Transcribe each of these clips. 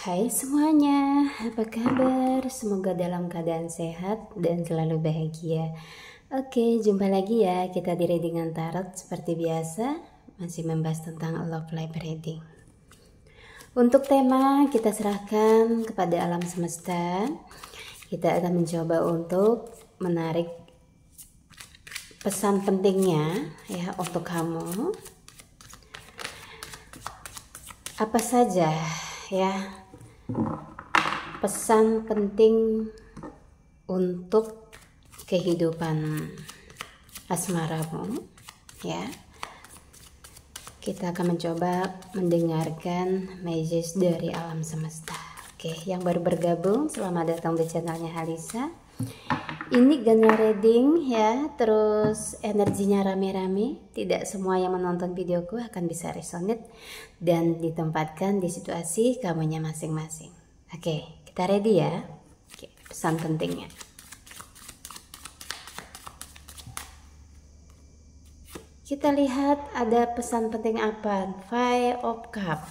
Hai semuanya, apa kabar? Semoga dalam keadaan sehat dan selalu bahagia. Oke, jumpa lagi ya kita di Readingan Tarot seperti biasa, masih membahas tentang love life reading. Untuk tema kita serahkan kepada alam semesta. Kita akan mencoba untuk menarik pesan pentingnya ya untuk kamu. Apa saja ya pesan penting untuk kehidupan asmaramu ya. Kita akan mencoba mendengarkan message dari alam semesta. Oke, yang baru bergabung selamat datang di channelnya Halisa. Ini general reading ya, terus energinya rame-rame. Tidak semua yang menonton videoku akan bisa resonate dan ditempatkan di situasi kamunya masing-masing. Oke, kita ready ya. Oke, pesan pentingnya. Kita lihat ada pesan penting apa? Five of Cups.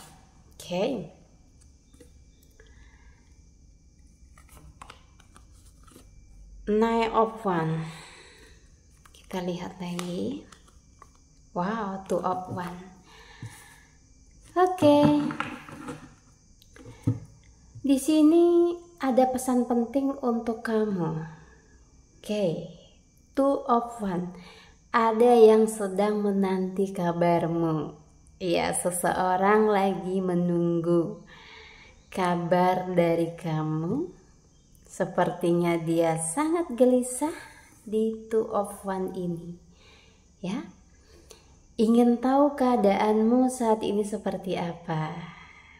Oke. Nine of Wands. Kita lihat lagi. Wow, Two of Wands. Oke. Di sini ada pesan penting untuk kamu. Oke. Two of Wands. Ada yang sedang menanti kabarmu. Ya, seseorang lagi menunggu kabar dari kamu. Sepertinya dia sangat gelisah di Two of Wands ini. Ya. Ingin tahu keadaanmu saat ini seperti apa.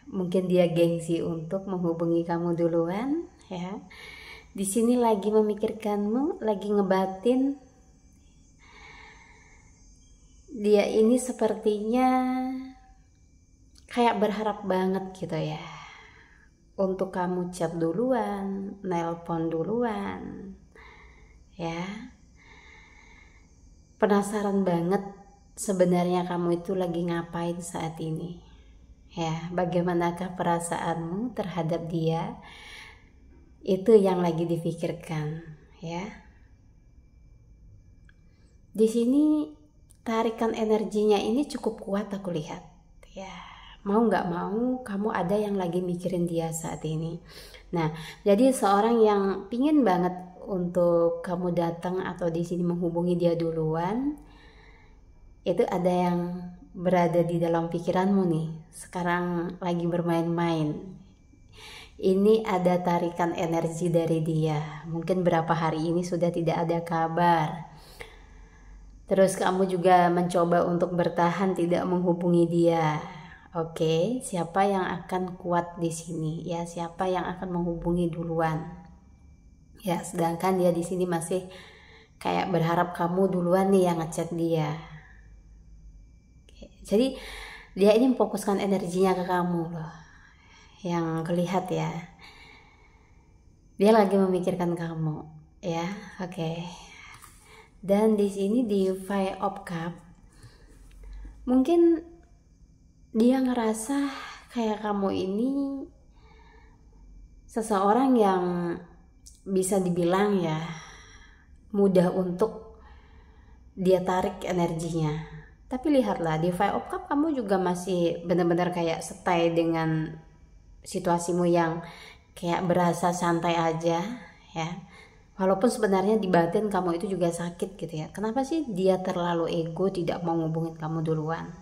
Mungkin dia gengsi untuk menghubungi kamu duluan, ya. Di sini lagi memikirkanmu, lagi ngebatin. Dia ini sepertinya kayak berharap banget gitu ya. Untuk kamu chat duluan, nelpon duluan. Ya. Penasaran banget sebenarnya kamu itu lagi ngapain saat ini. Ya, bagaimanakah perasaanmu terhadap dia? Itu yang lagi dipikirkan, ya. Di sini tarikan energinya ini cukup kuat aku lihat, ya. Mau nggak mau kamu ada yang lagi mikirin dia saat ini. Nah, jadi seorang yang pingin banget untuk kamu datang atau di sini menghubungi dia duluan, itu ada yang berada di dalam pikiranmu nih. Sekarang lagi bermain-main. Ini ada tarikan energi dari dia. Mungkin berapa hari ini sudah tidak ada kabar. Terus kamu juga mencoba untuk bertahan tidak menghubungi dia. Oke, siapa yang akan kuat di sini? Ya, siapa yang akan menghubungi duluan? Ya, sedangkan dia di sini masih kayak berharap kamu duluan nih yang ngechat dia. Oke, jadi dia ini memfokuskan energinya ke kamu loh. Yang kelihat ya. Dia lagi memikirkan kamu, ya. Oke. Dan di sini di Five of Cups, mungkin dia ngerasa kayak kamu ini seseorang yang bisa dibilang ya mudah untuk dia tarik energinya. Tapi lihatlah di Five of Cups kamu juga masih benar-benar kayak stay dengan situasimu yang kayak berasa santai aja ya. Walaupun sebenarnya di batin kamu itu juga sakit gitu ya. Kenapa sih dia terlalu ego tidak mau ngubungin kamu duluan?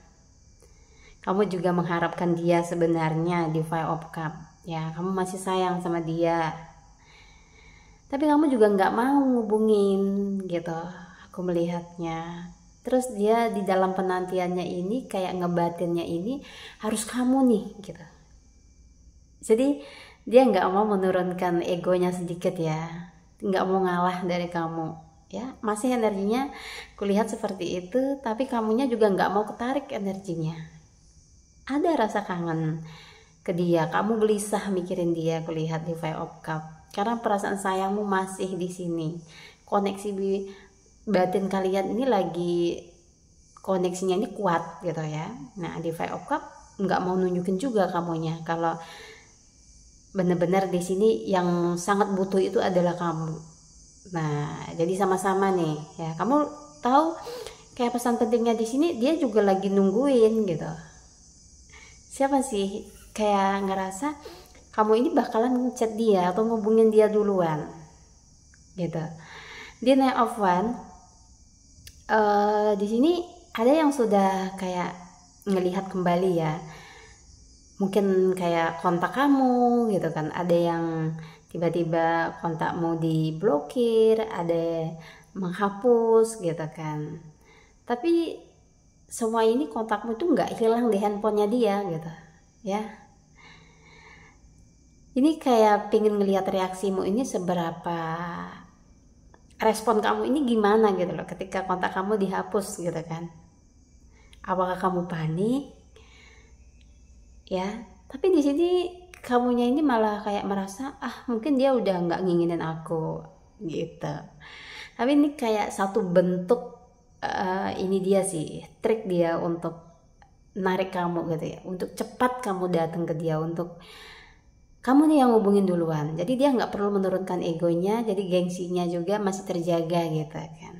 Kamu juga mengharapkan dia sebenarnya di Five of Cups. Ya, kamu masih sayang sama dia. Tapi kamu juga nggak mau ngubungin gitu. Aku melihatnya. Terus dia di dalam penantiannya ini kayak ngebatinnya ini harus kamu nih gitu. Jadi dia nggak mau menurunkan egonya sedikit ya. Nggak mau ngalah dari kamu ya, masih energinya kulihat seperti itu, tapi kamunya juga nggak mau ketarik energinya. Ada rasa kangen ke dia, kamu gelisah mikirin dia, kulihat di Five of Cups karena perasaan sayangmu masih di sini. Koneksi di batin kalian ini lagi koneksinya ini kuat gitu ya. Nah di Five of Cups nggak mau nunjukin juga kamunya kalau benar-benar di sini yang sangat butuh itu adalah kamu. Nah, jadi sama-sama nih ya. Kamu tahu kayak pesan pentingnya di sini, dia juga lagi nungguin gitu. Siapa sih kayak ngerasa kamu ini bakalan ngechat dia atau ngubungin dia duluan gitu. Di Nine of Wands di sini ada yang sudah kayak ngelihat kembali ya, mungkin kayak kontak kamu gitu kan. Ada yang tiba-tiba kontakmu diblokir, ada menghapus gitu kan. Tapi semua ini kontakmu itu nggak hilang di handphonenya dia gitu ya. Ini kayak pingin ngelihat reaksimu ini, seberapa respon kamu ini gimana gitu loh ketika kontak kamu dihapus gitu kan. Apakah kamu panik ya? Tapi di sini kamunya ini malah kayak merasa mungkin dia udah nggak nginginin aku gitu. Tapi ini kayak satu bentuk ini dia sih trik dia untuk narik kamu gitu ya, untuk cepat kamu datang ke dia, untuk kamu nih yang hubungin duluan. Jadi dia nggak perlu menurunkan egonya, jadi gengsinya juga masih terjaga gitu kan.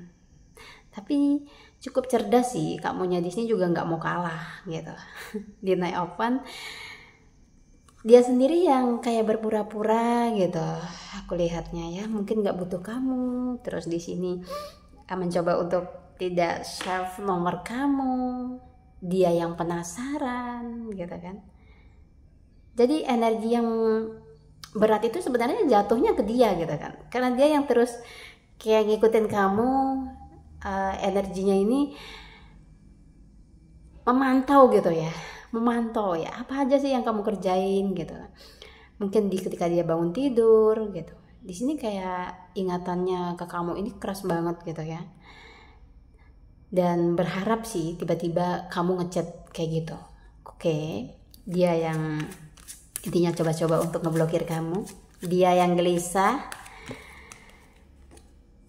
Tapi cukup cerdas sih kamunya di sini, juga nggak mau kalah gitu. Di Nine of Wands dia sendiri yang kayak berpura-pura gitu. Aku lihatnya ya, mungkin nggak butuh kamu. Terus di sini mencoba untuk tidak save nomor kamu. Dia yang penasaran gitu kan. Jadi energi yang berat itu sebenarnya jatuhnya ke dia gitu kan, karena dia yang terus kayak ngikutin kamu. Energinya ini memantau gitu ya, memantau ya apa aja sih yang kamu kerjain gitu. Mungkin ketika dia bangun tidur gitu, di sini kayak ingatannya ke kamu ini keras banget gitu ya, dan berharap sih tiba-tiba kamu ngechat kayak gitu. Oke, dia yang intinya coba-coba untuk ngeblokir kamu, dia yang gelisah.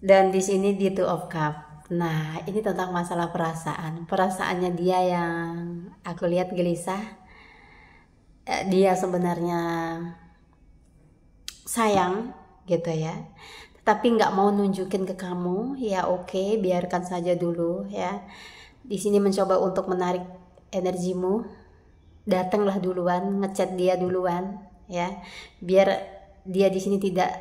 Dan di sini di Two of Cups. Nah, ini tentang masalah perasaannya dia yang aku lihat gelisah. Dia sebenarnya sayang gitu ya, tapi nggak mau nunjukin ke kamu. Ya oke, biarkan saja dulu ya. Di sini mencoba untuk menarik energimu. Datanglah duluan, ngechat dia duluan ya, biar dia di sini tidak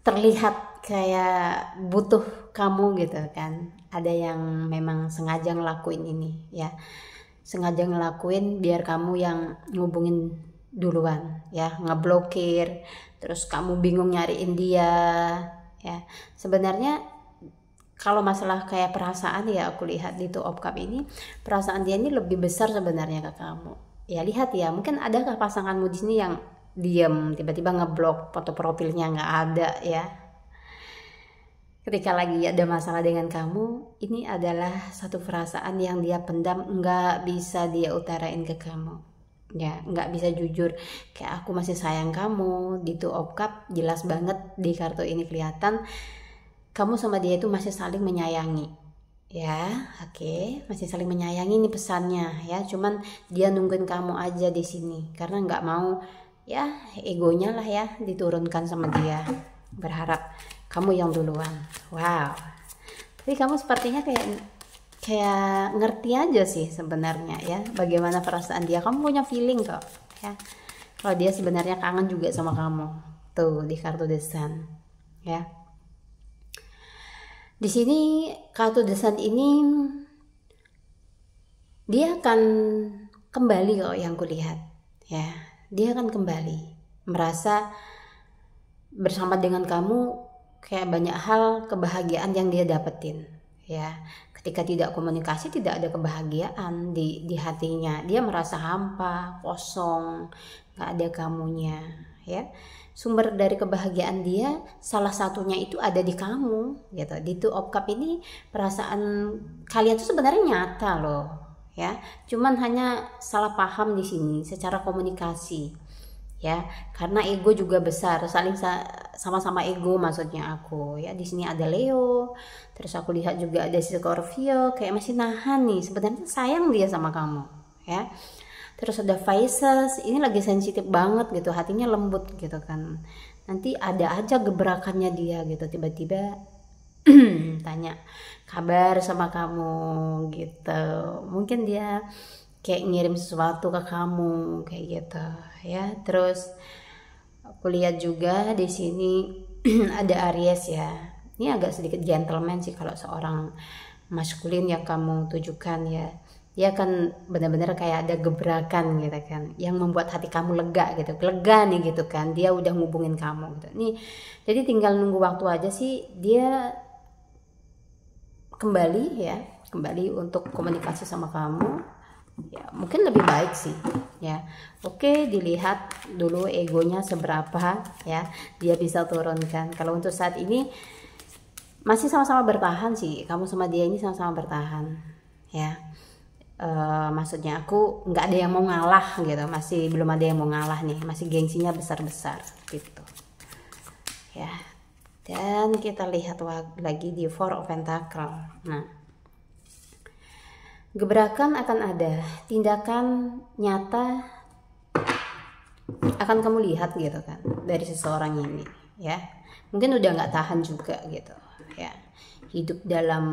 terlihat kayak butuh kamu gitu kan. Ada yang memang sengaja ngelakuin ini ya, sengaja ngelakuin biar kamu yang ngubungin duluan ya, ngeblokir, terus kamu bingung nyariin dia ya. Sebenarnya kalau masalah kayak perasaan ya, aku lihat di Two of Cups ini perasaan dia ini lebih besar sebenarnya ke kamu. Ya lihat ya, mungkin adakah pasanganmu di sini yang diam, tiba-tiba ngeblok foto profilnya, nggak ada ya. Ketika lagi ada masalah dengan kamu, ini adalah satu perasaan yang dia pendam, nggak bisa dia utarain ke kamu. Ya, nggak bisa jujur. Kayak aku masih sayang kamu. Di Two of Cups jelas banget di kartu ini kelihatan. Kamu sama dia itu masih saling menyayangi ya. Oke, masih saling menyayangi, ini pesannya ya. Cuman dia nungguin kamu aja di sini karena nggak mau ya, egonya lah ya diturunkan sama dia, berharap kamu yang duluan. Wow, tapi kamu sepertinya kayak ngerti aja sih sebenarnya ya bagaimana perasaan dia. Kamu punya feeling kok ya, kalau dia sebenarnya kangen juga sama kamu. Tuh di kartu The Sun ya. Di sini kartu The Sun ini dia akan kembali kok yang kulihat ya. Dia akan kembali merasa bersama dengan kamu, kayak banyak hal kebahagiaan yang dia dapetin ya. Ketika tidak komunikasi, tidak ada kebahagiaan di hatinya. Dia merasa hampa, kosong, nggak ada kamunya ya. Sumber dari kebahagiaan dia salah satunya itu ada di kamu gitu. Di Two of Cups ini perasaan kalian tuh sebenarnya nyata loh ya, cuman hanya salah paham di sini secara komunikasi ya, karena ego juga besar, saling sama-sama ego maksudnya aku ya. Di sini ada Leo, terus aku lihat juga ada Scorpio, kayak masih nahan nih, sebenarnya sayang dia sama kamu ya. Terus ada Pisces, ini lagi sensitif banget gitu, hatinya lembut gitu kan. Nanti ada aja gebrakannya dia gitu, tiba-tiba tanya kabar sama kamu gitu. Mungkin dia kayak ngirim sesuatu ke kamu kayak gitu ya. Terus aku lihat juga di sini ada Aries ya. Ini agak sedikit gentleman sih kalau seorang maskulin yang kamu tujukan ya. Dia kan benar-benar kayak ada gebrakan gitu kan, yang membuat hati kamu lega gitu, lega nih gitu kan, dia udah ngubungin kamu gitu nih. Jadi tinggal nunggu waktu aja sih dia kembali ya, kembali untuk komunikasi sama kamu ya, mungkin lebih baik sih ya. Oke, dilihat dulu egonya seberapa ya, dia bisa turunkan. Kalau untuk saat ini masih sama-sama bertahan sih, kamu sama dia ini sama-sama bertahan ya. Maksudnya aku nggak ada yang mau ngalah gitu, masih belum ada yang mau ngalah nih, masih gengsinya besar-besar gitu ya. Dan kita lihat lagi di Four of Pentacle. Nah, gebrakan akan ada, tindakan nyata akan kamu lihat gitu kan dari seseorang ini ya. Mungkin udah nggak tahan juga gitu ya, hidup dalam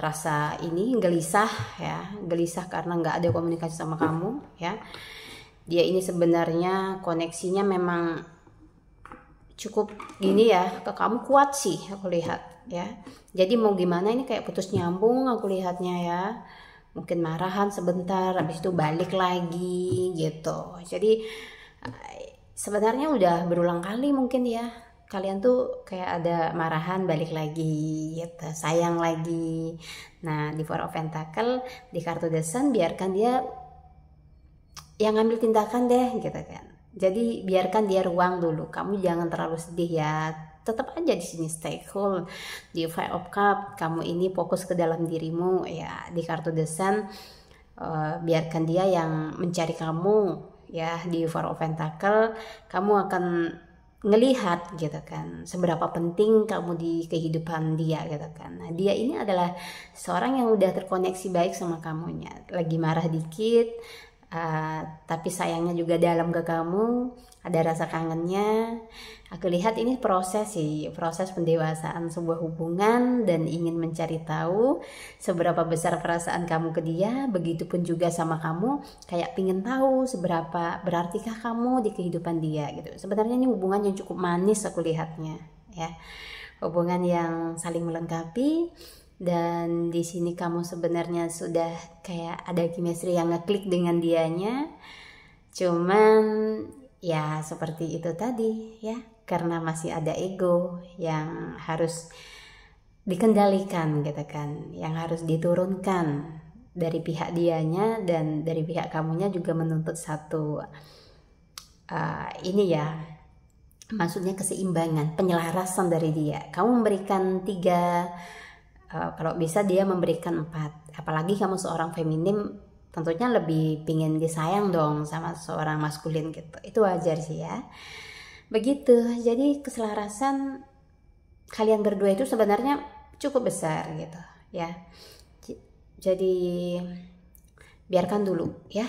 rasa ini gelisah ya, gelisah karena nggak ada komunikasi sama kamu ya. Dia ini sebenarnya koneksinya memang cukup gini ya, ke kamu kuat sih aku lihat ya. Jadi mau gimana ini kayak putus nyambung aku lihatnya ya. Mungkin marahan sebentar, habis itu balik lagi gitu. Jadi sebenarnya udah berulang kali mungkin ya, kalian tuh kayak ada marahan balik lagi gitu, sayang lagi. Nah di Four of Pentacle di kartu The Sun, biarkan dia yang ngambil tindakan deh gitu kan. Jadi biarkan dia ruang dulu, kamu jangan terlalu sedih ya, tetap aja di sini stay cool. Di Five of Cups kamu ini fokus ke dalam dirimu ya. Di kartu The Sun biarkan dia yang mencari kamu ya. Di Four of Pentacle kamu akan ngelihat gitu kan seberapa penting kamu di kehidupan dia gitu kan. Nah, dia ini adalah seorang yang udah terkoneksi baik sama kamunya, lagi marah dikit tapi sayangnya juga dalam ke kamu, ada rasa kangennya. Aku lihat ini proses sih, proses pendewasaan sebuah hubungan dan ingin mencari tahu seberapa besar perasaan kamu ke dia, begitupun juga sama kamu, kayak pingin tahu seberapa berartikah kamu di kehidupan dia gitu. Sebenarnya ini hubungan yang cukup manis aku lihatnya ya, hubungan yang saling melengkapi. Dan di sini kamu sebenarnya sudah kayak ada chemistry yang ngeklik dengan dianya. Cuman ya seperti itu tadi ya, karena masih ada ego yang harus dikendalikan gitu kan, yang harus diturunkan dari pihak dianya, dan dari pihak kamunya juga menuntut satu ini ya, maksudnya keseimbangan, penyelarasan dari dia. Kamu memberikan 3, kalau bisa dia memberikan 4. Apalagi kamu seorang feminim, tentunya lebih pingin disayang dong sama seorang maskulin gitu. Itu wajar sih ya. Begitu. Jadi keselarasan kalian berdua itu sebenarnya cukup besar gitu ya. Jadi biarkan dulu ya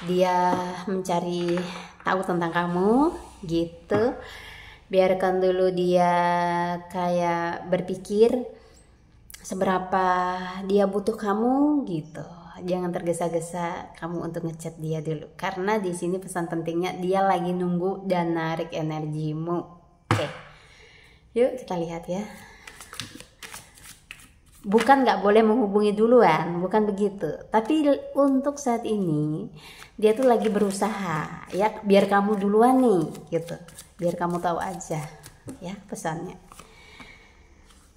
dia mencari tahu tentang kamu gitu. Biarkan dulu dia kayak berpikir seberapa dia butuh kamu gitu. Jangan tergesa-gesa kamu untuk ngechat dia dulu, karena di sini pesan pentingnya dia lagi nunggu dan narik energimu. Oke, yuk kita lihat ya. Bukan nggak boleh menghubungi duluan, bukan begitu. Tapi untuk saat ini dia tuh lagi berusaha ya, biar kamu duluan nih gitu, biar kamu tahu aja ya pesannya.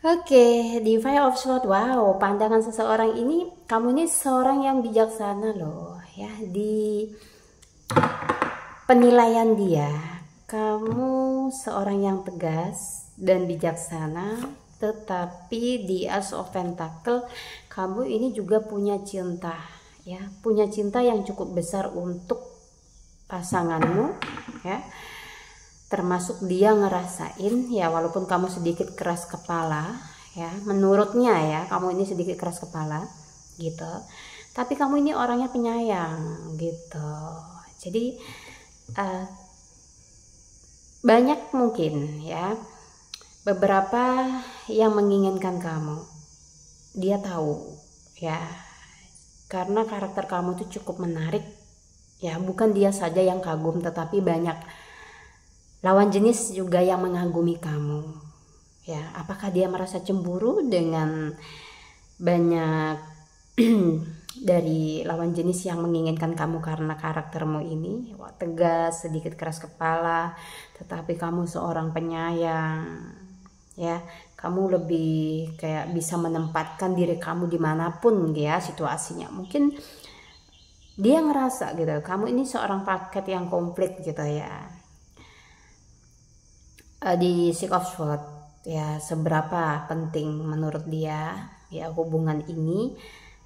Oke, di Five of Swords, wow, pandangan seseorang ini, kamu ini seorang yang bijaksana loh ya. Di penilaian dia, kamu seorang yang tegas dan bijaksana. Tetapi di Ace of Pentacle, kamu ini juga punya cinta ya, punya cinta yang cukup besar untuk pasanganmu ya. Termasuk dia ngerasain ya, walaupun kamu sedikit keras kepala ya, menurutnya ya kamu ini sedikit keras kepala gitu, tapi kamu ini orangnya penyayang gitu. Jadi banyak mungkin ya beberapa yang menginginkan kamu, dia tahu ya, karena karakter kamu tuh cukup menarik ya. Bukan dia saja yang kagum, tetapi banyak lawan jenis juga yang mengagumi kamu ya. Apakah dia merasa cemburu dengan banyak dari lawan jenis yang menginginkan kamu karena karaktermu ini? Wah, tegas, sedikit keras kepala, tetapi kamu seorang penyayang ya. Kamu lebih kayak bisa menempatkan diri kamu dimanapun ya situasinya. Mungkin dia ngerasa gitu kamu ini seorang paket yang komplit gitu ya. Di Six of Swords ya, seberapa penting menurut dia ya hubungan ini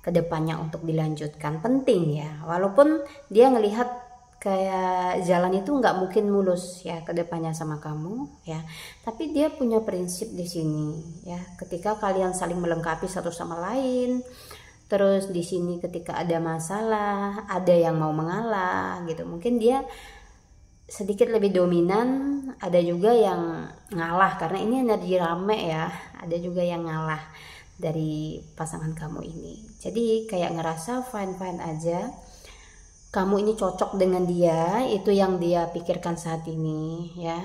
kedepannya untuk dilanjutkan, penting ya. Walaupun dia ngelihat kayak jalan itu nggak mungkin mulus ya kedepannya sama kamu ya, tapi dia punya prinsip di sini ya. Ketika kalian saling melengkapi satu sama lain, terus di sini ketika ada masalah, ada yang mau mengalah gitu, mungkin dia sedikit lebih dominan, ada juga yang ngalah karena ini energi rame ya, ada juga yang ngalah dari pasangan kamu ini. Jadi kayak ngerasa fine-fine aja, kamu ini cocok dengan dia, itu yang dia pikirkan saat ini ya.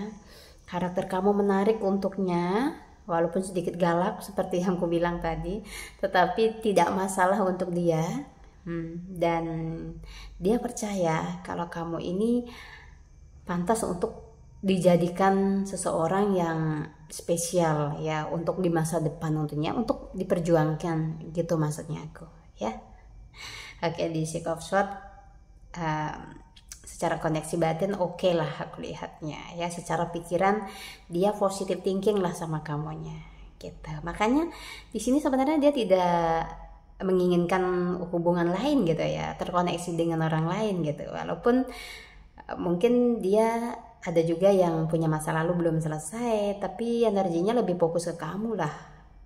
Karakter kamu menarik untuknya, walaupun sedikit galak seperti yang aku bilang tadi, tetapi tidak masalah untuk dia. Dan dia percaya kalau kamu ini pantas untuk dijadikan seseorang yang spesial ya untuk di masa depan, tentunya untuk diperjuangkan gitu maksudnya aku ya. Oke, di Six of Swords secara koneksi batin oke lah aku lihatnya ya. Secara pikiran dia positive thinking lah sama kamunya gitu. Makanya di sini sebenarnya dia tidak menginginkan hubungan lain gitu ya, terkoneksi dengan orang lain gitu. Walaupun mungkin dia ada juga yang punya masa lalu belum selesai, tapi energinya lebih fokus ke kamu lah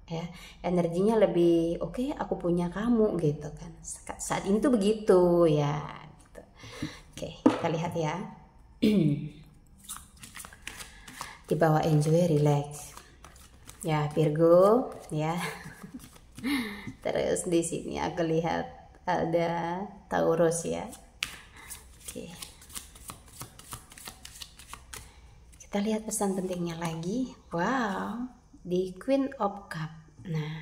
ya. Energinya lebih oke, aku punya kamu gitu kan. Saat ini tuh begitu ya gitu. Oke, kita lihat ya. Dibawa enjoy, relax ya Virgo ya. Terus di sini aku lihat ada Taurus ya. Oke, kita lihat pesan pentingnya lagi. Wow, di Queen of Cup. Nah,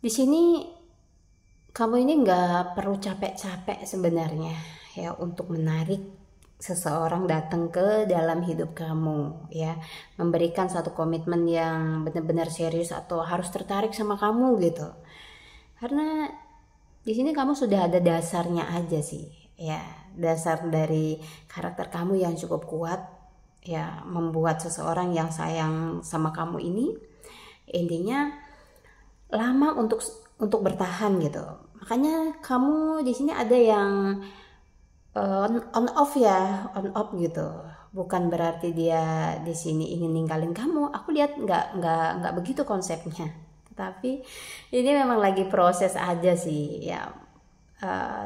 di sini kamu ini nggak perlu capek-capek sebenarnya ya untuk menarik seseorang datang ke dalam hidup kamu ya, memberikan satu komitmen yang benar-benar serius atau harus tertarik sama kamu gitu. Karena di sini kamu sudah ada dasarnya aja sih ya, dasar dari karakter kamu yang cukup kuat ya, membuat seseorang yang sayang sama kamu ini intinya lama untuk bertahan gitu. Makanya kamu di sini ada yang on off ya, on off gitu. Bukan berarti dia di sini ingin ninggalin kamu. Aku lihat nggak begitu konsepnya. Tapi ini memang lagi proses aja sih ya.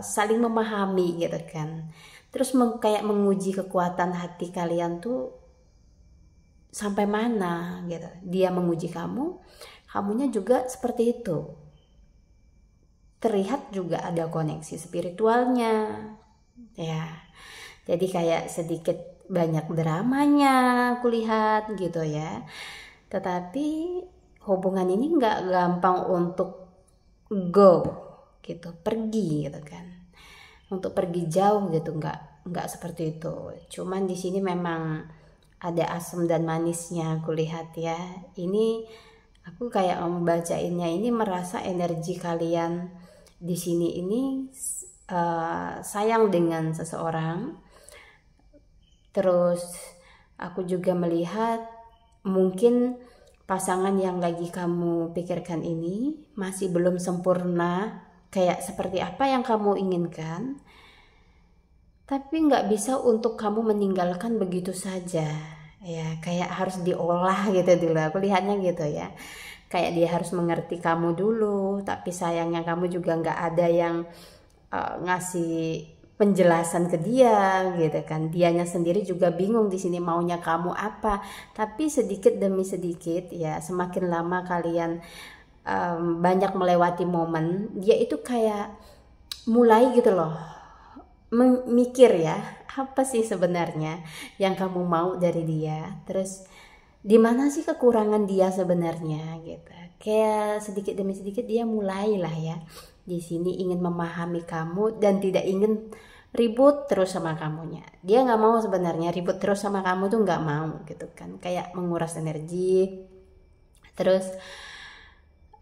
Saling memahami gitu kan, terus kayak menguji kekuatan hati kalian tuh sampai mana gitu. Dia menguji kamu, kamunya juga seperti itu. Terlihat juga ada koneksi spiritualnya ya, jadi kayak sedikit banyak dramanya aku lihat gitu ya. Tetapi hubungan ini nggak gampang untuk go gitu, pergi gitu kan, untuk pergi jauh gitu, nggak seperti itu. Cuman di sini memang ada asam dan manisnya aku lihat ya. Ini aku kayak membacainnya ini merasa energi kalian di sini ini sayang dengan seseorang. Terus aku juga melihat mungkin pasangan yang lagi kamu pikirkan ini masih belum sempurna kayak seperti apa yang kamu inginkan, tapi nggak bisa untuk kamu meninggalkan begitu saja ya, kayak harus diolah gitu dulu aku lihatnya gitu ya. kayak dia harus mengerti kamu dulu, tapi sayangnya kamu juga nggak ada yang ngasih penjelasan ke dia gitu kan. Dianya sendiri juga bingung di sini maunya kamu apa. Tapi sedikit demi sedikit ya, semakin lama kalian banyak melewati momen, dia itu kayak mulai gitu loh mikir ya, apa sih sebenarnya yang kamu mau dari dia, terus di mana sih kekurangan dia sebenarnya gitu. Kayak sedikit demi sedikit dia mulailah ya di sini ingin memahami kamu dan tidak ingin ribut terus sama kamunya. Dia nggak mau sebenarnya ribut terus sama kamu tuh, nggak mau gitu kan, kayak menguras energi. Terus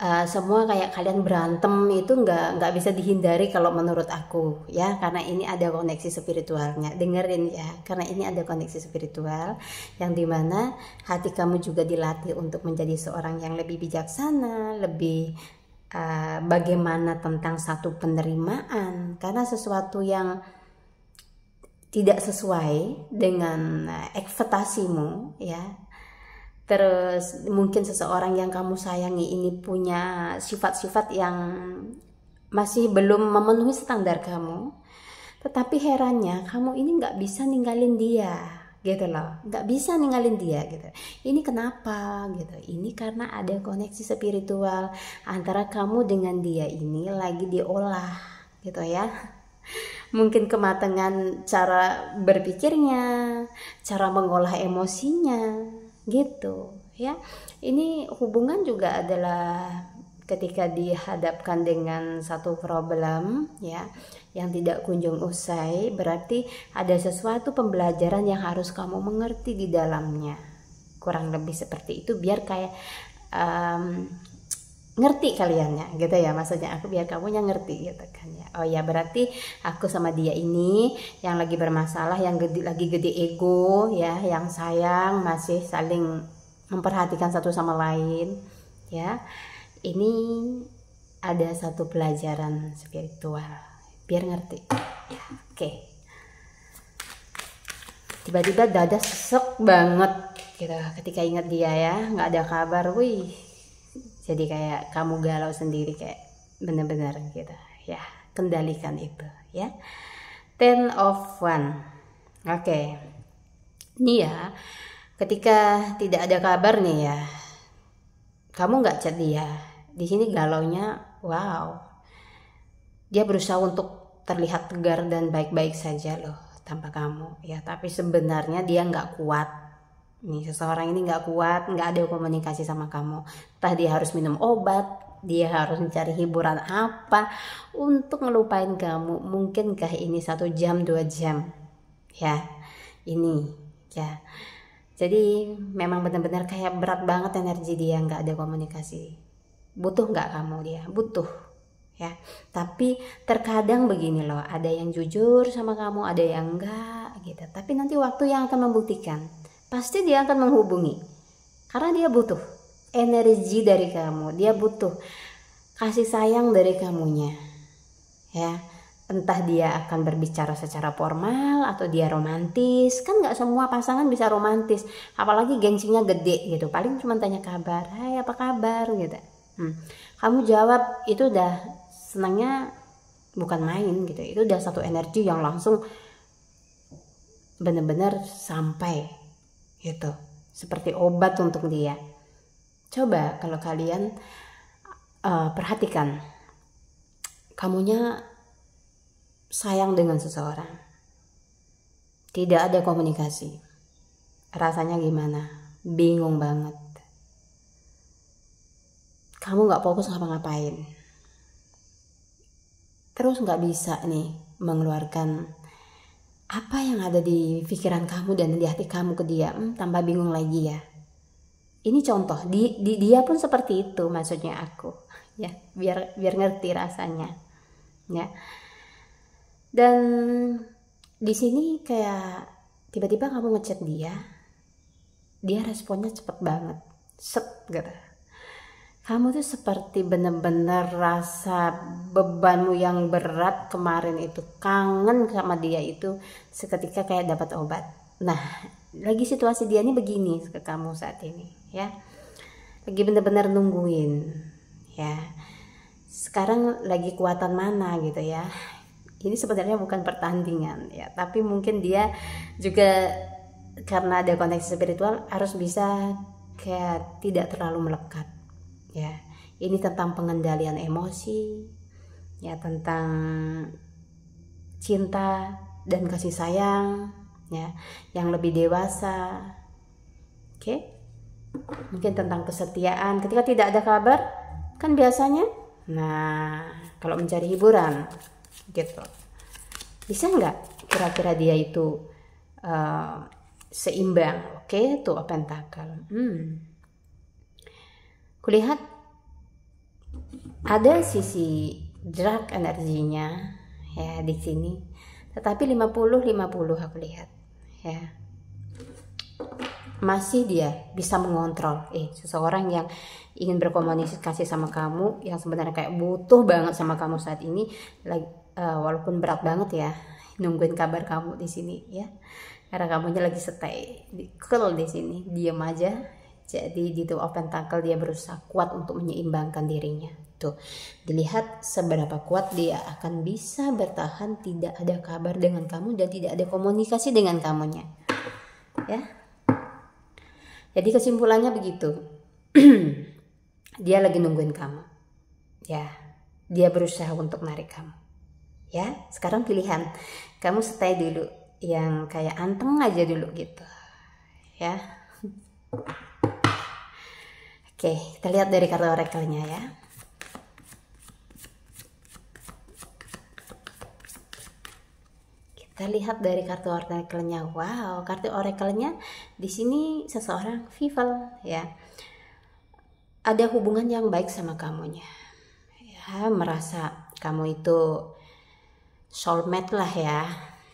semua kayak kalian berantem itu nggak bisa dihindari kalau menurut aku ya, karena ini ada koneksi spiritualnya. Dengerin ya, karena ini ada koneksi spiritual yang dimana hati kamu juga dilatih untuk menjadi seorang yang lebih bijaksana, lebih bagaimana tentang satu penerimaan, karena sesuatu yang tidak sesuai dengan ekspektasimu ya. Terus mungkin seseorang yang kamu sayangi ini punya sifat-sifat yang masih belum memenuhi standar kamu. Tetapi herannya kamu ini nggak bisa ninggalin dia gitu loh. Nggak bisa ninggalin dia gitu. Ini kenapa gitu. Ini karena ada koneksi spiritual antara kamu dengan dia ini lagi diolah gitu ya. Mungkin kematangan cara berpikirnya, cara mengolah emosinya gitu ya. Ini hubungan juga adalah ketika dihadapkan dengan satu problem ya yang tidak kunjung usai, berarti ada sesuatu pembelajaran yang harus kamu mengerti di dalamnya, kurang lebih seperti itu, biar kayak ngerti kalian ya gitu ya, maksudnya aku biar kamu yang ngerti gitu kan ya. Oh ya, berarti aku sama dia ini yang lagi bermasalah, yang lagi gede ego ya, yang sayang, masih saling memperhatikan satu sama lain ya. Ini ada satu pelajaran spiritual biar ngerti ya. Oke. Tiba-tiba dada sesek banget gitu ketika ingat dia ya, nggak ada kabar, wih. Jadi kayak kamu galau sendiri, kayak bener-bener gitu ya. Kendalikan itu ya. 10 of Wands. Oke. Ini ya, ketika tidak ada kabar nih ya, kamu nggak chat dia. Di sini galaunya, wow. Dia berusaha untuk terlihat tegar dan baik-baik saja loh tanpa kamu ya. Tapi sebenarnya dia nggak kuat. Nih, seseorang ini nggak kuat, nggak ada komunikasi sama kamu. Entah dia harus minum obat, dia harus mencari hiburan apa untuk ngelupain kamu. Mungkinkah ini 1 jam 2 jam ya ini ya. Jadi memang benar-benar kayak berat banget energi dia, nggak ada komunikasi. Butuh nggak kamu dia? Butuh ya. Tapi terkadang begini loh, ada yang jujur sama kamu, ada yang enggak gitu. Tapi nanti waktu yang akan membuktikan. Pasti dia akan menghubungi karena dia butuh energi dari kamu, dia butuh kasih sayang dari kamunya ya. Entah dia akan berbicara secara formal atau dia romantis, kan nggak semua pasangan bisa romantis, apalagi gengsinya gede gitu, paling cuma tanya kabar, hai apa kabar gitu. Kamu jawab, itu udah senangnya bukan main gitu, itu udah satu energi yang langsung bener-bener sampai gitu, seperti obat untuk dia. Coba kalau kalian perhatikan, kamunya sayang dengan seseorang, tidak ada komunikasi, rasanya gimana? Bingung banget, kamu nggak fokus ngapa-ngapain, terus nggak bisa nih mengeluarkan apa yang ada di pikiran kamu dan di hati kamu ke dia. Tambah bingung lagi ya. Ini contoh, dia pun seperti itu, maksudnya aku ya, biar ngerti rasanya ya. Dan di sini kayak tiba-tiba kamu ngechat dia responnya cepet banget, set gitu. Kamu tuh seperti bener-bener rasa bebanmu yang berat kemarin itu, kangen sama dia itu seketika kayak dapat obat. Nah, lagi situasi dia ini begini ke kamu saat ini ya. lagi bener-bener nungguin ya. Sekarang lagi kuatan mana gitu ya. Ini sebenarnya bukan pertandingan ya, tapi mungkin dia juga karena ada koneksi spiritual harus bisa kayak tidak terlalu melekat ya. Ini tentang pengendalian emosi ya, tentang cinta dan kasih sayang ya, yang lebih dewasa. Oke. Mungkin tentang kesetiaan ketika tidak ada kabar kan biasanya. Nah, kalau mencari hiburan gitu, bisa nggak kira-kira dia itu seimbang? Oke, tuh pentakel. Kulihat ada sisi drag energinya ya di sini, tetapi 50-50 aku lihat ya. Masih dia bisa mengontrol seseorang yang ingin berkomunikasi sama kamu, yang sebenarnya kayak butuh banget sama kamu saat ini, walaupun berat banget ya nungguin kabar kamu di sini ya, karena kamunya lagi stay di sini, diam aja. Jadi di Two of Pentacle dia berusaha kuat untuk menyeimbangkan dirinya. Tuh, dilihat seberapa kuat dia akan bisa bertahan tidak ada kabar dengan kamu dan tidak ada komunikasi dengan kamunya ya. Jadi kesimpulannya begitu. Dia lagi nungguin kamu ya, dia berusaha untuk narik kamu ya. Sekarang pilihan kamu stay dulu yang kayak anteng aja dulu gitu ya. Oke, kita lihat dari kartu oracle-nya ya. Kita lihat dari kartu oracle-nya. Wow, kartu oracle-nya di sini seseorang Vival ya. Ada hubungan yang baik sama kamunya. Ya, merasa kamu itu soulmate lah ya.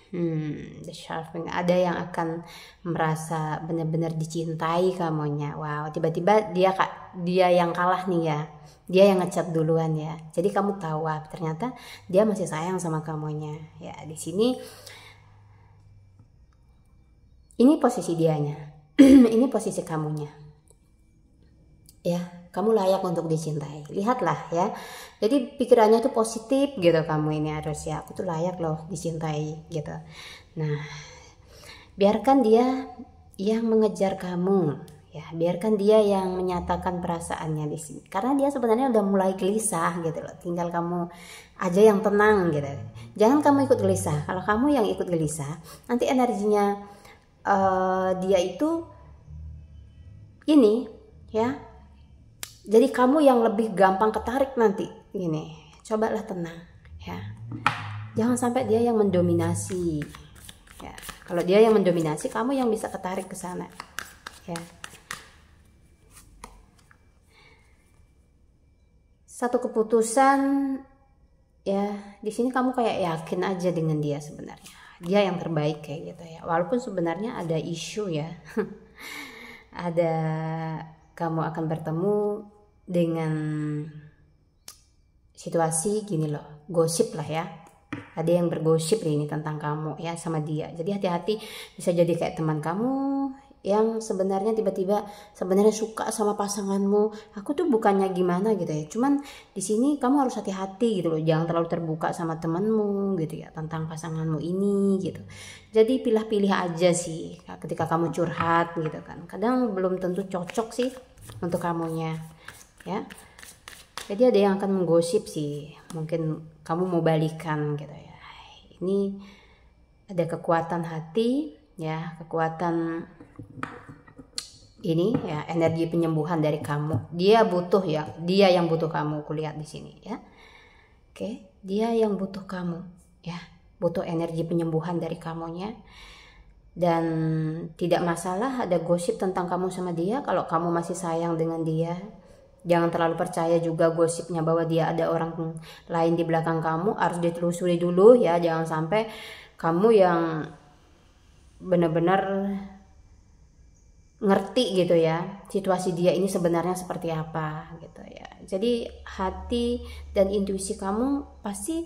The sharpening, ada yang akan merasa benar-benar dicintai kamunya. Wow, tiba-tiba dia yang kalah nih ya. Dia yang ngechat duluan ya. Jadi kamu tahu ternyata dia masih sayang sama kamunya. Ya, di sini ini posisi dianya. Ini posisi kamunya. Ya, kamu layak untuk dicintai. Lihatlah ya. Jadi pikirannya tuh positif gitu kamu ini harus ya. Aku tuh layak loh dicintai gitu. Nah, biarkan dia yang mengejar kamu. Ya, biarkan dia yang menyatakan perasaannya di sini. Karena dia sebenarnya udah mulai gelisah gitu loh. Tinggal kamu aja yang tenang gitu. Jangan kamu ikut gelisah. Kalau kamu yang ikut gelisah, nanti energinya dia itu ini ya. Jadi kamu yang lebih gampang ketarik nanti gini. Cobalah tenang ya. Jangan sampai dia yang mendominasi. Ya, kalau dia yang mendominasi, kamu yang bisa ketarik ke sana. Ya. Satu keputusan ya, di sini kamu kayak yakin aja dengan dia sebenarnya. Dia yang terbaik kayak gitu ya. Walaupun sebenarnya ada isu ya. Ada kamu akan bertemu dengan situasi gini loh, gosip lah ya. Ada yang bergosip ini tentang kamu ya sama dia. Jadi hati-hati, bisa jadi kayak teman kamu yang sebenarnya tiba-tiba sebenarnya suka sama pasanganmu. Aku tuh bukannya gimana gitu ya. Cuman di sini kamu harus hati-hati gitu loh. Jangan terlalu terbuka sama temanmu gitu ya tentang pasanganmu ini gitu. Jadi pilih-pilih aja sih ketika kamu curhat gitu kan. Kadang belum tentu cocok sih untuk kamunya ya. Jadi ada yang akan menggosip sih. Mungkin kamu mau balikan gitu ya. Ini ada kekuatan hati ya, kekuatan ini ya, energi penyembuhan dari kamu. Dia butuh ya, dia yang butuh kamu, kulihat di sini ya. Oke, dia yang butuh kamu ya, butuh energi penyembuhan dari kamunya. Dan tidak masalah ada gosip tentang kamu sama dia kalau kamu masih sayang dengan dia. Jangan terlalu percaya juga gosipnya bahwa dia ada orang lain di belakang kamu. Harus ditelusuri dulu ya, jangan sampai kamu yang benar-benar ngerti gitu ya situasi dia ini sebenarnya seperti apa gitu ya. Jadi hati dan intuisi kamu pasti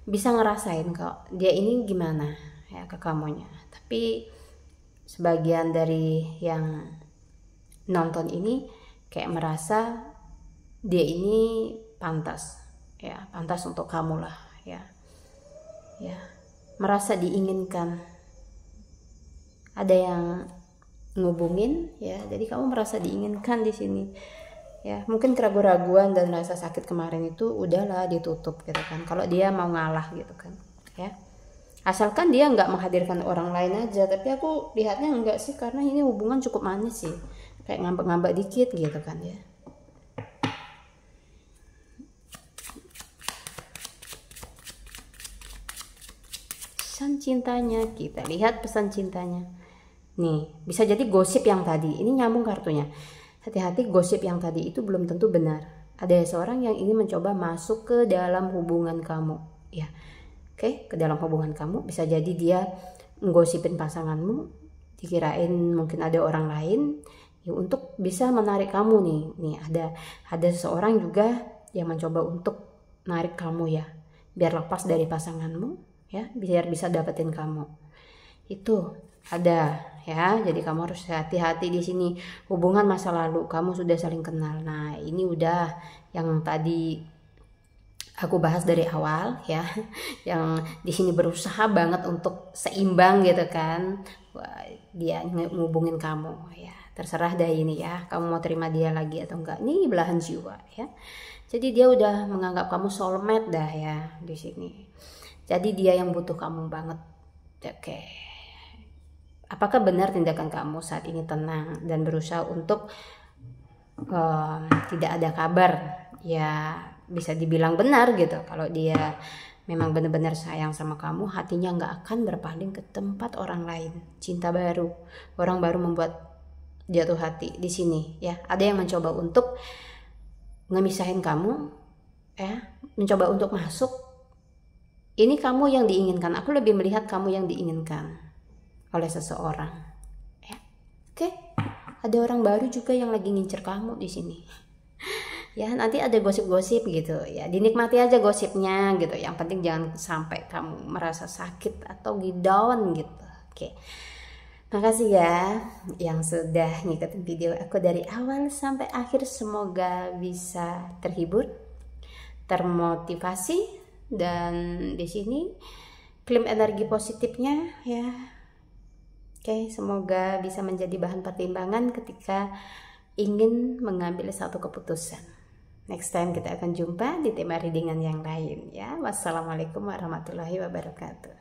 bisa ngerasain kok dia ini gimana ya ke kamunya. Tapi sebagian dari yang nonton ini kayak merasa dia ini pantas, ya pantas untuk kamu lah, ya merasa diinginkan. Ada yang ngubungin, ya jadi kamu merasa diinginkan di sini, ya mungkin keraguan-raguan dan rasa sakit kemarin itu udahlah ditutup gitu kan, kalau dia mau ngalah gitu kan, ya asalkan dia nggak menghadirkan orang lain aja. Tapi aku lihatnya enggak sih, karena ini hubungan cukup manis sih, kayak ngambek-ngambek dikit gitu kan ya. Pesan cintanya, kita lihat pesan cintanya nih, bisa jadi gosip yang tadi ini nyambung kartunya. Hati-hati, gosip yang tadi itu belum tentu benar. Ada seorang yang ingin mencoba masuk ke dalam hubungan kamu, ya oke, ke dalam hubungan kamu. Bisa jadi dia nggosipin pasanganmu, dikirain mungkin ada orang lain, ya untuk bisa menarik kamu nih ada seseorang juga yang mencoba untuk narik kamu, ya biar lepas dari pasanganmu, ya biar bisa dapetin kamu. Itu ada, ya jadi kamu harus hati-hati di sini. Hubungan masa lalu kamu sudah saling kenal. Nah ini udah yang tadi aku bahas dari awal, ya yang di sini berusaha banget untuk seimbang gitu kan. Wah, dia ngubungin kamu, ya terserah deh ini ya, kamu mau terima dia lagi atau enggak. Ini belahan jiwa, ya jadi dia udah menganggap kamu soulmate dah ya di sini. Jadi dia yang butuh kamu banget. Oke. Apakah benar tindakan kamu saat ini tenang dan berusaha untuk tidak ada kabar? Ya bisa dibilang benar gitu. Kalau dia memang benar-benar sayang sama kamu, hatinya nggak akan berpaling ke tempat orang lain. Cinta baru, orang baru membuat jatuh hati di sini. Ya ada yang mencoba untuk ngemisahin kamu, ya mencoba untuk masuk. Ini kamu yang diinginkan. Aku lebih melihat kamu yang diinginkan oleh seseorang, ya oke. Ada orang baru juga yang lagi ngincer kamu di sini, ya nanti ada gosip-gosip gitu ya, dinikmati aja gosipnya gitu. Yang penting jangan sampai kamu merasa sakit atau down gitu. Oke, makasih ya yang sudah ngikutin video aku dari awal sampai akhir. Semoga bisa terhibur, termotivasi, dan di sini klaim energi positifnya ya. Oke, semoga bisa menjadi bahan pertimbangan ketika ingin mengambil satu keputusan. Next time kita akan jumpa di tema readingan yang lain ya. Wassalamualaikum warahmatullahi wabarakatuh.